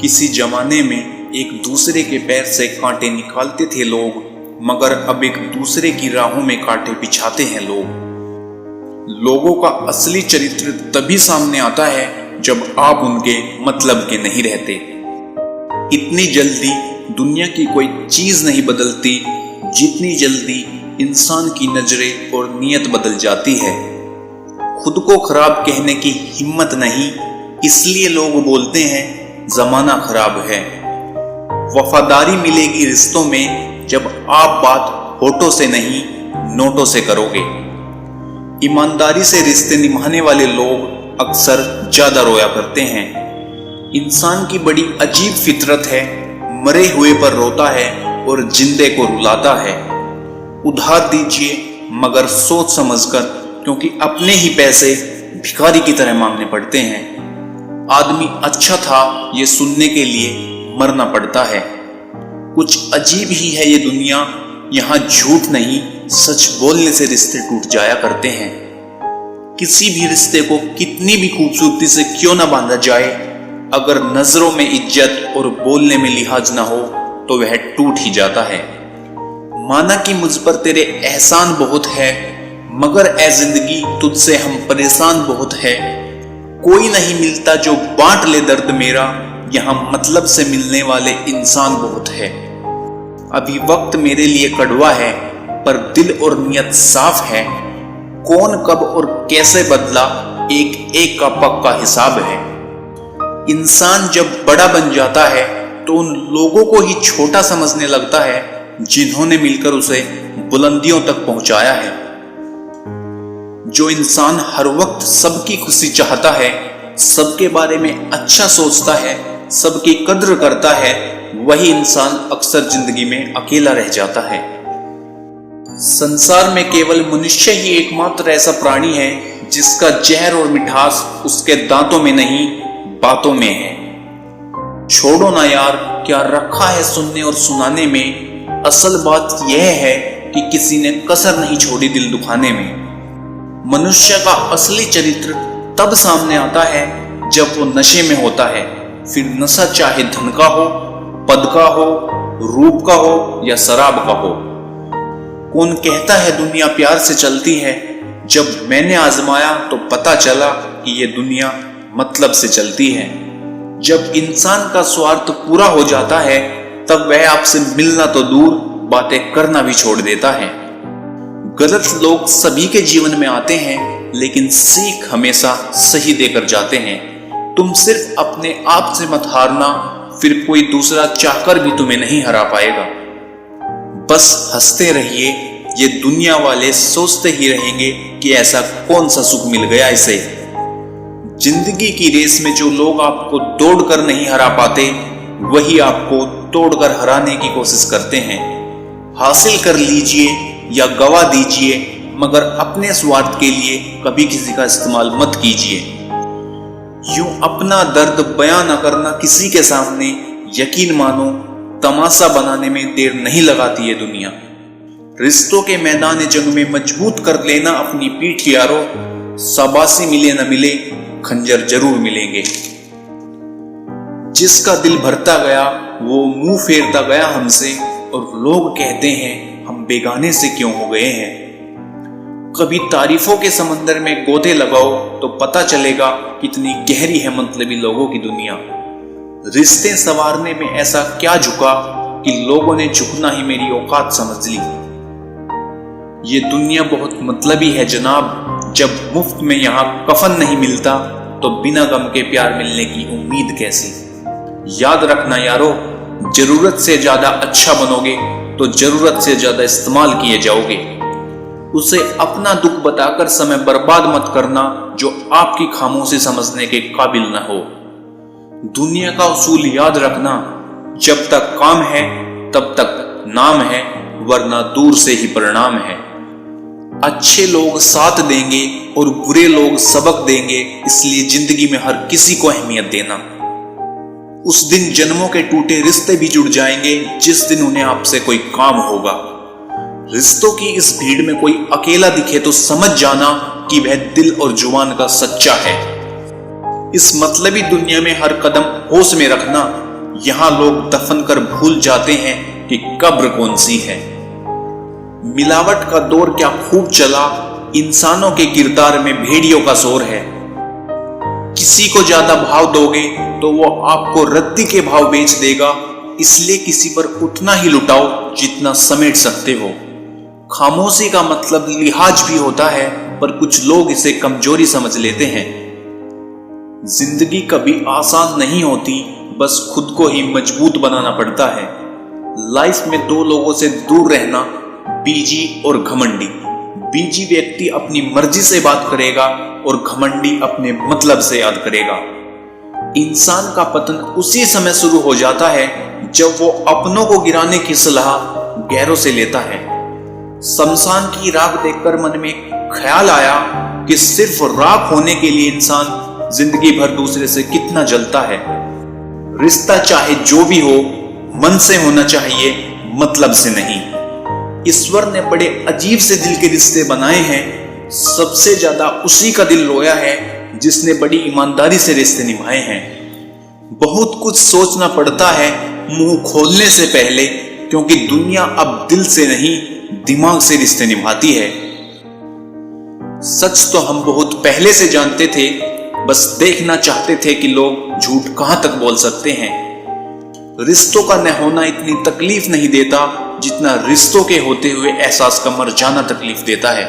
किसी जमाने में एक दूसरे के पैर से कांटे निकालते थे लोग, मगर अब एक दूसरे की राहों में कांटे बिछाते हैं लोग। लोगों का असली चरित्र तभी सामने आता है जब आप उनके मतलब के नहीं रहते। इतनी जल्दी दुनिया की कोई चीज नहीं बदलती जितनी जल्दी इंसान की नजरें और नीयत बदल जाती है। खुद को खराब कहने की हिम्मत नहीं, इसलिए लोग बोलते हैं जमाना खराब है। वफादारी मिलेगी रिश्तों में जब आप बात होठों से नहीं नोटों से करोगे। ईमानदारी से रिश्ते निभाने वाले लोग अक्सर ज्यादा रोया करते हैं। इंसान की बड़ी अजीब फितरत है, मरे हुए पर रोता है और जिंदे को रुलाता है। उधार दीजिए मगर सोच समझकर, क्योंकि अपने ही पैसे भिखारी की तरह मांगने पड़ते हैं। आदमी अच्छा था ये सुनने के लिए मरना पड़ता है। कुछ अजीब ही है ये दुनिया, यहाँ झूठ नहीं सच बोलने से रिश्ते टूट जाया करते हैं। किसी भी रिश्ते को कितनी भी खूबसूरती से क्यों ना बांधा जाए, अगर नजरों में इज्जत और बोलने में लिहाज ना हो तो वह टूट ही जाता है। माना कि मुझ पर तेरे एहसान बहुत है, मगर ए जिंदगी तुझसे हम परेशान बहुत है। कोई नहीं मिलता जो बांट ले दर्द मेरा, यहाँ मतलब से मिलने वाले इंसान बहुत है। अभी वक्त मेरे लिए कड़वा है पर दिल और नियत साफ है। कौन कब और कैसे बदला एक एक का पक्का हिसाब है। इंसान जब बड़ा बन जाता है तो उन लोगों को ही छोटा समझने लगता है जिन्होंने मिलकर उसे बुलंदियों तक पहुंचाया है। जो इंसान हर वक्त सबकी खुशी चाहता है, सबके बारे में अच्छा सोचता है, सबकी कद्र करता है, वही इंसान अक्सर जिंदगी में अकेला रह जाता है। संसार में केवल मनुष्य ही एकमात्र ऐसा प्राणी है जिसका जहर और मिठास उसके दांतों में नहीं बातों में है। छोड़ो ना यार, क्या रखा है सुनने और सुनाने में। असल बात यह है कि किसी ने कसर नहीं छोड़ी दिल दुखाने में। मनुष्य का असली चरित्र तब सामने आता है जब वो नशे में होता है। फिर नशा चाहे धन का हो, पद का हो, रूप का हो या शराब का हो। कौन कहता है दुनिया प्यार से चलती है, जब मैंने आजमाया तो पता चला कि ये दुनिया मतलब से चलती है। जब इंसान का स्वार्थ पूरा हो जाता है तब वह आपसे मिलना तो दूर बातें करना भी छोड़ देता है। गलत लोग सभी के जीवन में आते हैं, लेकिन सीख हमेशा सही देकर जाते हैं। तुम सिर्फ अपने आप से मत हारना, फिर कोई दूसरा चाहकर भी तुम्हें नहीं हरा पाएगा। बस हंसते रहिए, ये दुनिया वाले सोचते ही रहेंगे कि ऐसा कौन सा सुख मिल गया इसे। जिंदगी की रेस में जो लोग आपको दौड़कर नहीं हरा पाते, वही आपको तोड़कर हराने की कोशिश करते हैं। हासिल कर लीजिए या गवा दीजिए, मगर अपने स्वार्थ के लिए कभी किसी का इस्तेमाल मत कीजिए। यूं अपना दर्द बयां न करना किसी के सामने, यकीन मानो तमाशा बनाने में देर नहीं लगाती है दुनिया। रिश्तों के मैदान जंग में मजबूत कर लेना अपनी पीठ यारो। शाबाशी मिले न मिले, खंजर जरूर मिलेंगे। जिसका दिल भरता गया वो मुंह फेरता गया हमसे, और लोग कहते हैं हम बेगाने से क्यों हो गए हैं। कभी तारीफों के समंदर में गोते लगाओ तो पता चलेगा कितनी गहरी है मतलबी लोगों की दुनिया। रिश्ते संवारने में ऐसा क्या झुका कि लोगों ने झुकना ही मेरी औकात समझ ली। ये दुनिया बहुत मतलबी है जनाब, जब मुफ्त में यहाँ कफन नहीं मिलता तो बिना गम के प्यार मिलने की उम्मीद कैसी। याद रखना यारो, जरूरत से ज्यादा अच्छा बनोगे तो जरूरत से ज्यादा इस्तेमाल किए जाओगे। उसे अपना दुख बताकर समय बर्बाद मत करना जो आपकी खामोशी समझने के काबिल न हो। दुनिया का उसूल याद रखना, जब तक काम है तब तक नाम है, वरना दूर से ही परिणाम है। अच्छे लोग साथ देंगे और बुरे लोग सबक देंगे, इसलिए जिंदगी में हर किसी को अहमियत देना। उस दिन जन्मों के टूटे रिश्ते भी जुड़ जाएंगे जिस दिन उन्हें आपसे कोई काम होगा। रिश्तों की इस भीड़ में कोई अकेला दिखे तो समझ जाना कि वह दिल और जुबान का सच्चा है। इस मतलबी दुनिया में हर कदम होश में रखना, यहाँ लोग दफन कर भूल जाते हैं कि कब्र कौन सी है। मिलावट का दौर क्या खूब चला, इंसानों के किरदार में भेड़ियों का शोर है। किसी को ज्यादा भाव दोगे तो वो आपको रद्दी के भाव बेच देगा, इसलिए किसी पर उतना ही लुटाओ जितना समेट सकते हो। खामोशी का मतलब लिहाज भी होता है, पर कुछ लोग इसे कमजोरी समझ लेते हैं। जिंदगी कभी आसान नहीं होती, बस खुद को ही मजबूत बनाना पड़ता है। लाइफ में दो लोगों से दूर रहना, बीजी और घमंडी। बीजी व्यक्ति अपनी मर्जी से बात करेगा और घमंडी अपने मतलब से याद करेगा। इंसान का पतन उसी समय शुरू हो जाता है जब वो अपनों को गिराने की सलाह गैरों से लेता है। शमशान की राख देखकर मन में ख्याल आया कि सिर्फ राख होने के लिए इंसान जिंदगी भर दूसरे से कितना जलता है। रिश्ता चाहे जो भी हो, मन से होना चाहिए, मतलब से नहीं। ईश्वर ने बड़े अजीब से दिल के रिश्ते बनाए हैं। सबसे ज्यादा उसी का दिल रोया है जिसने बड़ी ईमानदारी से रिश्ते निभाए हैं। बहुत कुछ सोचना पड़ता है मुंह खोलने से पहले, क्योंकि दुनिया अब दिल से नहीं दिमाग से रिश्ते निभाती है। सच तो हम बहुत पहले से जानते थे, बस देखना चाहते थे कि लोग झूठ कहां तक बोल सकते हैं। रिश्तों का न होना इतनी तकलीफ नहीं देता जितना रिश्तों के होते हुए एहसास का मर जाना तकलीफ देता है।